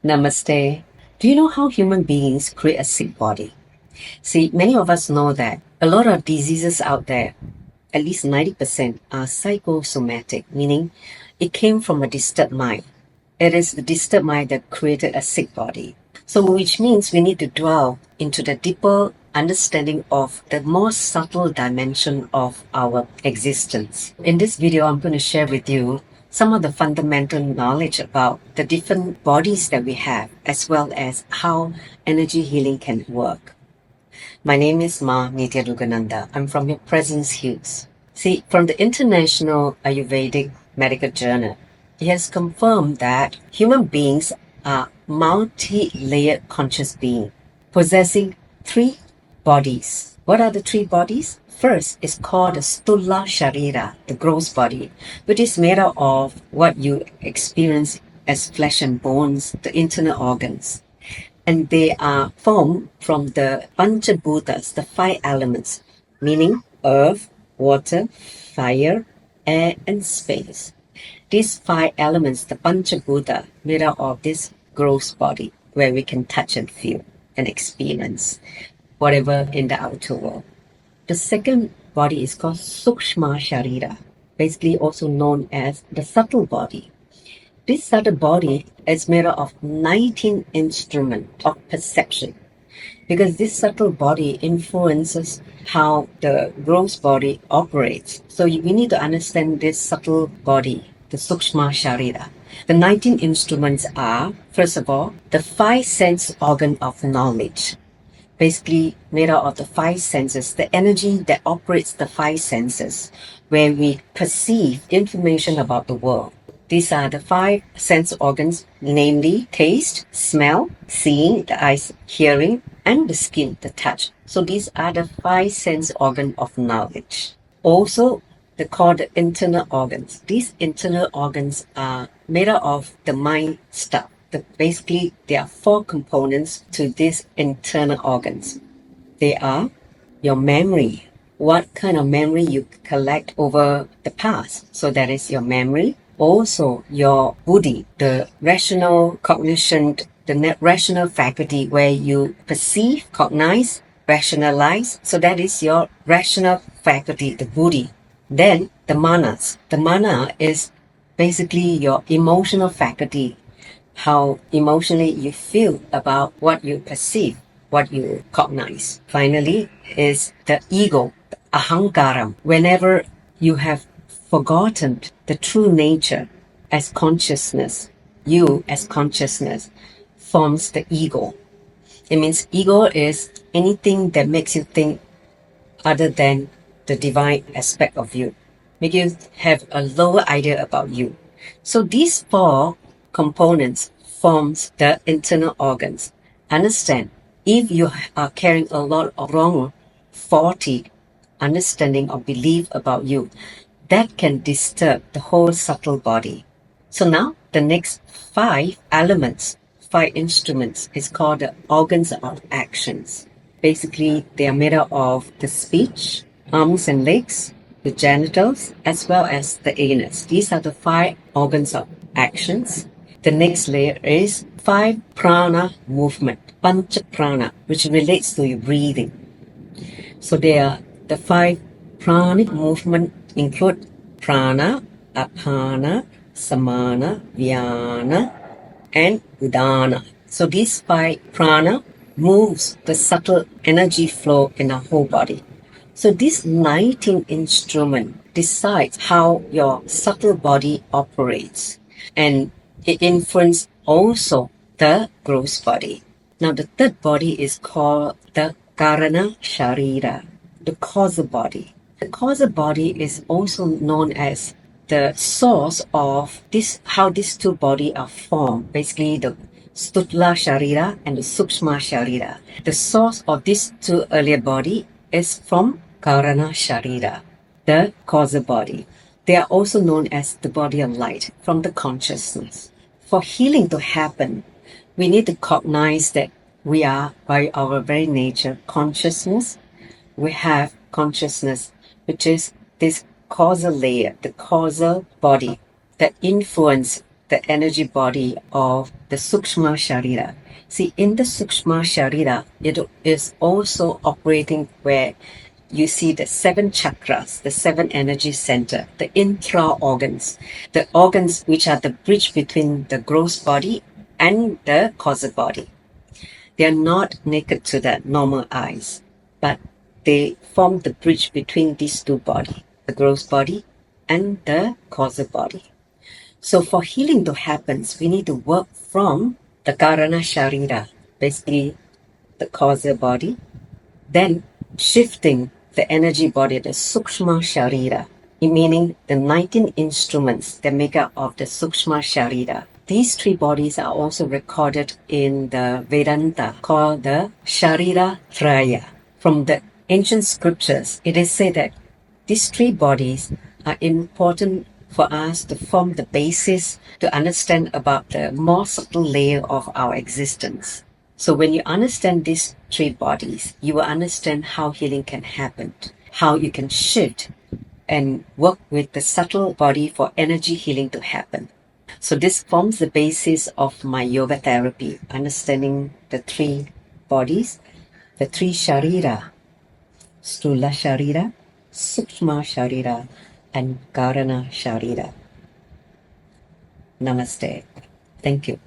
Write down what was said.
Namaste. Do you know how human beings create a sick body? See, many of us know that a lot of diseases out there, at least 90%, are psychosomatic, meaning it came from a disturbed mind. It is the disturbed mind that created a sick body. So, which means we need to dwell into the deeper understanding of the more subtle dimension of our existence. In this video, I'm going to share with you some of the fundamental knowledge about the different bodies that we have, as well as how energy healing can work. My name is Ma Nitya Rugananda. I'm from your Presence Hills. See, from the International Ayurvedic Medical Journal, it has confirmed that human beings are multi-layered conscious beings possessing three bodies. What are the three bodies? First is called the Stula Sharira, the gross body, which is made up of what you experience as flesh and bones, the internal organs. And they are formed from the Panchabhutas, the five elements, meaning earth, water, fire, air, and space. These five elements, the Panchabhuta, made up of this gross body, where we can touch and feel and experience whatever in the outer world. The second body is called Sukshma Sharira, basically also known as the subtle body. This subtle body is made up of 19 instruments of perception, because this subtle body influences how the gross body operates. So we need to understand this subtle body, the Sukshma Sharira. The 19 instruments are, first of all, the five sense organ of knowledge, basically made out of the five senses, the energy that operates the five senses, where we perceive information about the world. These are the five sense organs, namely taste, smell, seeing, the eyes, hearing, and the skin, the touch. So these are the five sense organs of knowledge. Also, they're called the internal organs. These internal organs are made up of the mind stuff. Basically, there are four components to these internal organs. They are your memory, what kind of memory you collect over the past. So that is your memory. Also, your buddhi, the rational cognition, the rational faculty where you perceive, cognize, rationalize. So that is your rational faculty, the buddhi. Then the manas. The mana is basically your emotional faculty, how emotionally you feel about what you perceive, what you cognize. Finally is the ego, the ahankaram. Whenever you have forgotten the true nature as consciousness, you as consciousness forms the ego. It means ego is anything that makes you think other than the divine aspect of you, make you have a lower idea about you. So these four components forms the internal organs. Understand, if you are carrying a lot of wrong, faulty understanding or belief about you, that can disturb the whole subtle body. So now the next five elements, five instruments, is called the organs of actions. Basically, they are made up of the speech, arms and legs, the genitals, as well as the anus. These are the five organs of actions. The next layer is five prana movement, pancha prana, which relates to your breathing. So there are the five pranic movement include prana, apana, samana, vyana, and udana. So these five prana moves the subtle energy flow in our whole body. So this 19 instrument decides how your subtle body operates, and it influences also the gross body. Now the third body is called the Karana Shar, the causal body. The causal body is also known as the source of this, how these two bodies are formed, basically the Stula Sharira and the Sukshma Sharira. The source of these two earlier body is from Karana Sharira, the causal body. They are also known as the body of light, from the consciousness. For healing to happen, we need to cognize that we are, by our very nature, consciousness. We have consciousness, which is this causal layer, the causal body that influence the energy body of the Sukshma Sharira. See, in the Sukshma Sharira, it is also operating where you see the 7 chakras, the 7 energy center, the intra organs, the organs which are the bridge between the gross body and the causal body. They are not naked to the normal eyes, but they form the bridge between these two bodies, the gross body and the causal body. So for healing to happen, we need to work from the Karana Sharira, basically the causal body, then shifting the energy body, the Sukshma Sharira, meaning the 19 instruments that make up of the Sukshma Sharira. These 3 bodies are also recorded in the Vedanta called the Sharira Traya. From the ancient scriptures, it is said that these 3 bodies are important for us to form the basis to understand about the more subtle layer of our existence. So when you understand these 3 bodies, you will understand how healing can happen, how you can shift and work with the subtle body for energy healing to happen. So this forms the basis of my yoga therapy, understanding the 3 bodies, the 3 Sharira, Stula Sharira, Sukshma Sharira, and Karana Sharira. Namaste. Thank you.